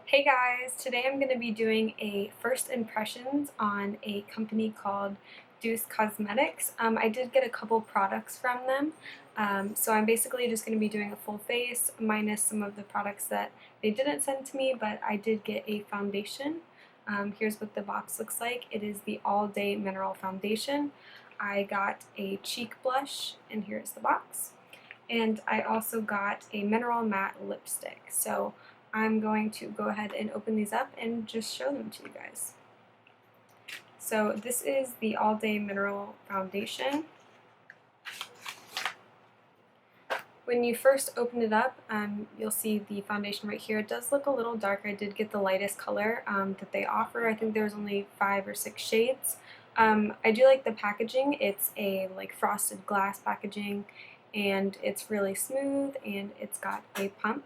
Hey guys, today I'm going to be doing a first impressions on a company called Doucce Cosmetics. I did get a couple products from them, so I'm basically just going to be doing a full face minus some of the products that they didn't send to me, but I did get a foundation. Here's what the box looks like. It is the All Day Mineral Foundation. I got a cheek blush, and here's the box. And I also got a mineral matte lipstick. So I'm going to go ahead and open these up and just show them to you guys. So this is the All Day Mineral Foundation. When you first open it up, you'll see the foundation right here. It does look a little dark. I did get the lightest color that they offer. I think there's only 5 or 6 shades. I do like the packaging. It's a like frosted glass packaging, and it's really smooth, and it's got a pump.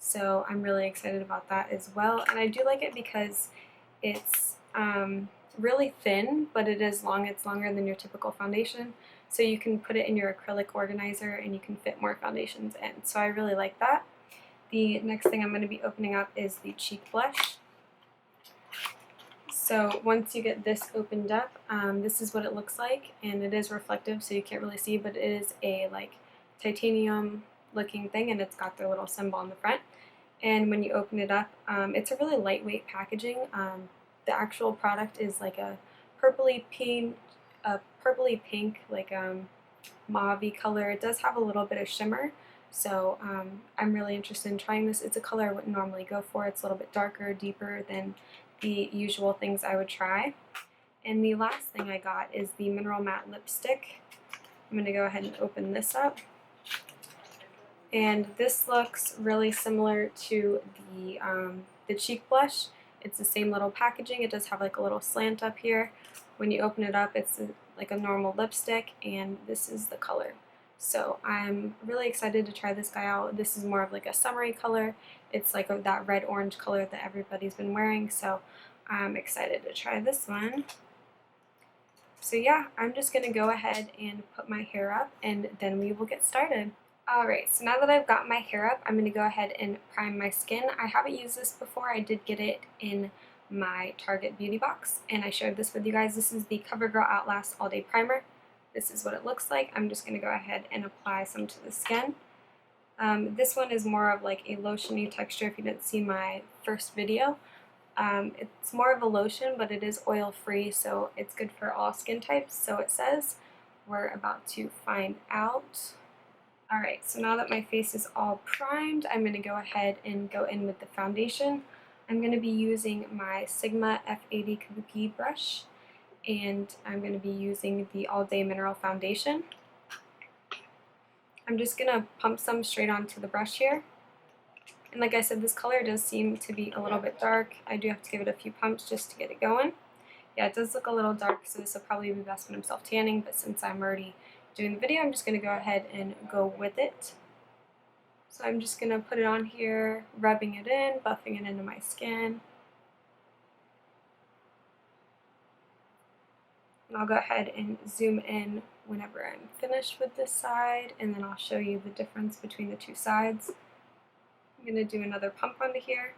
So I'm really excited about that as well. And I do like it because it's really thin, but it is long. It's longer than your typical foundation. So you can put it in your acrylic organizer and you can fit more foundations in. So I really like that. The next thing I'm going to be opening up is the cheek blush. So once you get this opened up, this is what it looks like, and it is reflective, so you can't really see, but it is a like titanium looking thing, and it's got their little symbol on the front. And when you open it up, it's a really lightweight packaging. The actual product is like a purpley pink, like mauve-y color. It does have a little bit of shimmer, so I'm really interested in trying this. It's a color I wouldn't normally go for. It's a little bit darker, deeper than the usual things I would try. And the last thing I got is the mineral matte lipstick. I'm going to go ahead and open this up. And this looks really similar to the cheek blush. It's the same little packaging. It does have like a little slant up here. When you open it up, it's like a normal lipstick, and this is the color. So I'm really excited to try this guy out. This is more of like a summery color. It's like that red-orange color that everybody's been wearing, so I'm excited to try this one. So yeah, I'm just going to go ahead and put my hair up, and then we will get started. Alright, so now that I've got my hair up, I'm going to go ahead and prime my skin. I haven't used this before. I did get it in my Target beauty box, and I shared this with you guys. This is the CoverGirl Outlast All Day Primer. This is what it looks like. I'm just going to go ahead and apply some to the skin. This one is more of like a lotiony texture if you didn't see my first video. It's more of a lotion, but it is oil-free, so it's good for all skin types, so it says. We're about to find out. Alright, so now that my face is all primed, I'm going to go ahead and go in with the foundation. I'm going to be using my Sigma F80 Kabuki brush, and I'm going to be using the All Day Mineral Foundation. I'm just going to pump some straight onto the brush here. And like I said, this color does seem to be a little bit dark. I do have to give it a few pumps just to get it going. Yeah, it does look a little dark, so this will probably be best when I'm self-tanning, but since I'm already doing the video, I'm just going to go ahead and go with it. So I'm just going to put it on here, rubbing it in, buffing it into my skin. And I'll go ahead and zoom in whenever I'm finished with this side, and then I'll show you the difference between the two sides. I'm going to do another pump onto here.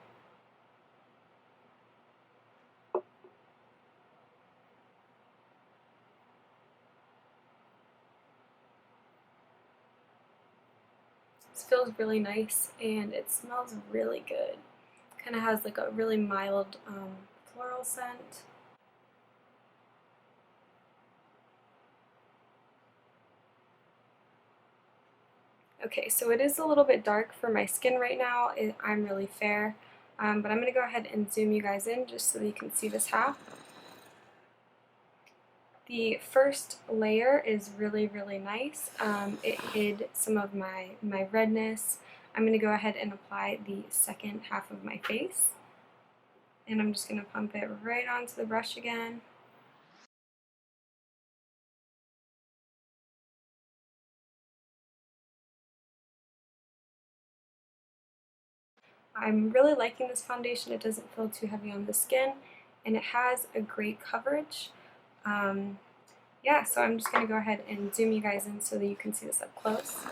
This feels really nice, and it smells really good. Kind of has like a really mild floral scent. Okay, so it is a little bit dark for my skin right now. I'm really fair, but I'm going to go ahead and zoom you guys in just so that you can see this half. The first layer is really, really nice. It hid some of my redness. I'm going to go ahead and apply the second half of my face. And I'm just going to pump it right onto the brush again. I'm really liking this foundation. It doesn't feel too heavy on the skin, and it has a great coverage. Yeah, so I'm just going to go ahead and zoom you guys in so that you can see this up close.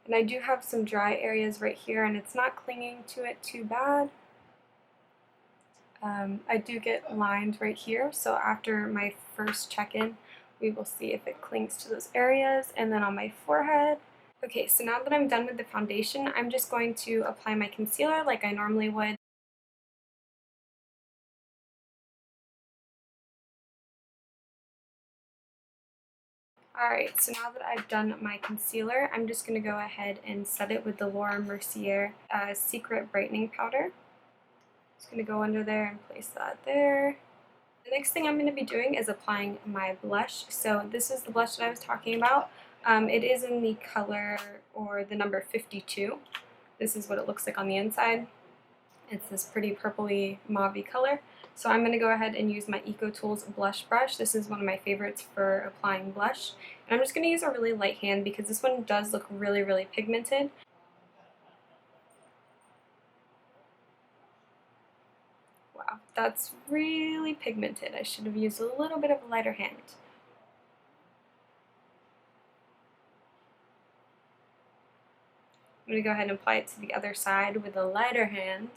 And I do have some dry areas right here, and it's not clinging to it too bad. I do get lines right here, so after my first check-in, we will see if it clings to those areas, and then on my forehead. Okay, so now that I'm done with the foundation, I'm just going to apply my concealer like I normally would. Alright, so now that I've done my concealer, I'm just going to go ahead and set it with the Laura Mercier Secret Brightening Powder. Just going to go under there and place that there. The next thing I'm going to be doing is applying my blush. So this is the blush that I was talking about. It is in the color, or the number 52. This is what it looks like on the inside. It's this pretty purpley mauve color. So I'm going to go ahead and use my EcoTools blush brush. This is one of my favorites for applying blush. And I'm just going to use a really light hand because this one does look really, really pigmented. Wow, that's really pigmented. I should have used a little bit of a lighter hand. I'm going to go ahead and apply it to the other side with a lighter hand.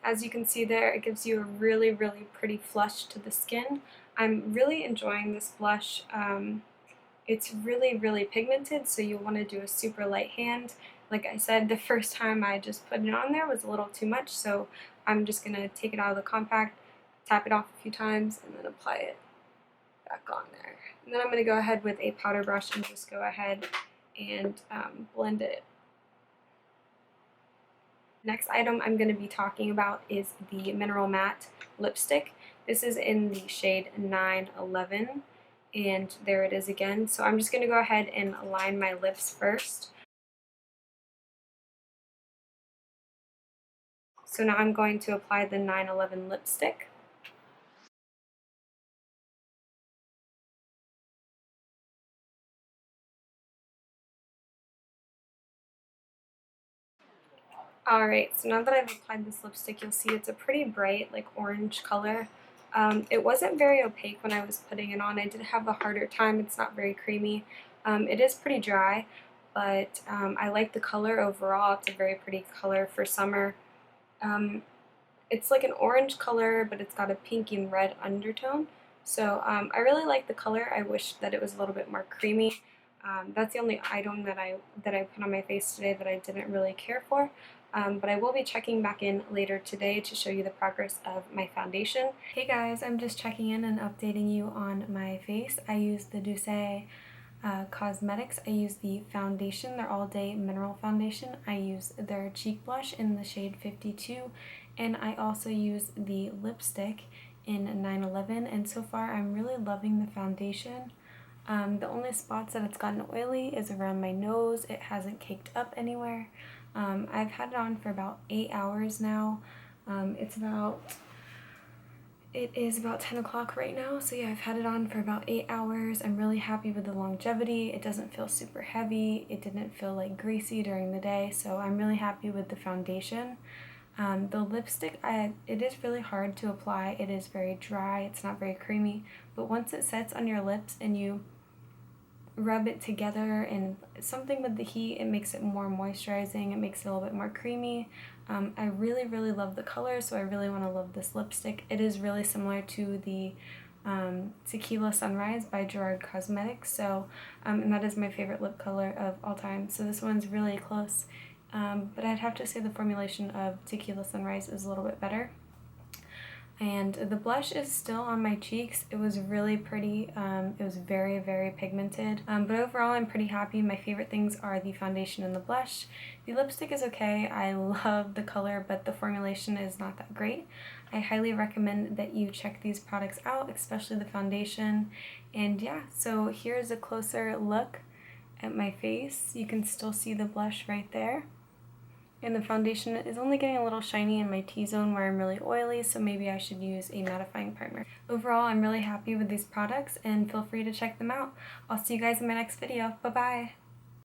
As you can see there, it gives you a really, really pretty flush to the skin. I'm really enjoying this blush. It's really, really pigmented, so you'll want to do a super light hand. Like I said, the first time I just put it on there was a little too much, so I'm just going to take it out of the compact, tap it off a few times, and then apply it back on there. And then I'm going to go ahead with a powder brush and just go ahead and blend it. Next item I'm going to be talking about is the Mineral Matte lipstick. This is in the shade 911, and there it is again. So I'm just going to go ahead and line my lips first. So now I'm going to apply the 911 lipstick. Alright, so now that I've applied this lipstick, you'll see it's a pretty bright, like orange color. It wasn't very opaque when I was putting it on. I did have a harder time. It's not very creamy. It is pretty dry, but I like the color overall. It's a very pretty color for summer. It's like an orange color, but it's got a pink and red undertone. So I really like the color. I wish that it was a little bit more creamy. That's the only item that I put on my face today that I didn't really care for. But I will be checking back in later today to show you the progress of my foundation. Hey guys, I'm just checking in and updating you on my face. I use the Doucce Cosmetics. I use the foundation, their all day mineral foundation. I use their cheek blush in the shade 52, and I also use the lipstick in 911, and so far I'm really loving the foundation. The only spots that it's gotten oily is around my nose. It hasn't caked up anywhere. I've had it on for about 8 hours now. It is about 10 o'clock right now, so yeah, I've had it on for about 8 hours. I'm really happy with the longevity. It doesn't feel super heavy. It didn't feel like greasy during the day, so I'm really happy with the foundation. The lipstick, it is really hard to apply. It is very dry. It's not very creamy, but once it sets on your lips and you rub it together, and something with the heat, it makes it more moisturizing. It makes it a little bit more creamy. I really, really love the color, so I really want to love this lipstick. It is really similar to the Tequila Sunrise by Doucce Cosmetics, so and that is my favorite lip color of all time. So this one's really close, but I'd have to say the formulation of Tequila Sunrise is a little bit better. And the blush is still on my cheeks. It was really pretty. It was very, very pigmented. But overall, I'm pretty happy. My favorite things are the foundation and the blush. The lipstick is okay. I love the color, but the formulation is not that great. I highly recommend that you check these products out, especially the foundation. And yeah, so here's a closer look at my face. You can still see the blush right there. And the foundation is only getting a little shiny in my T-zone where I'm really oily, so maybe I should use a mattifying primer. Overall, I'm really happy with these products, and feel free to check them out. I'll see you guys in my next video. Bye-bye!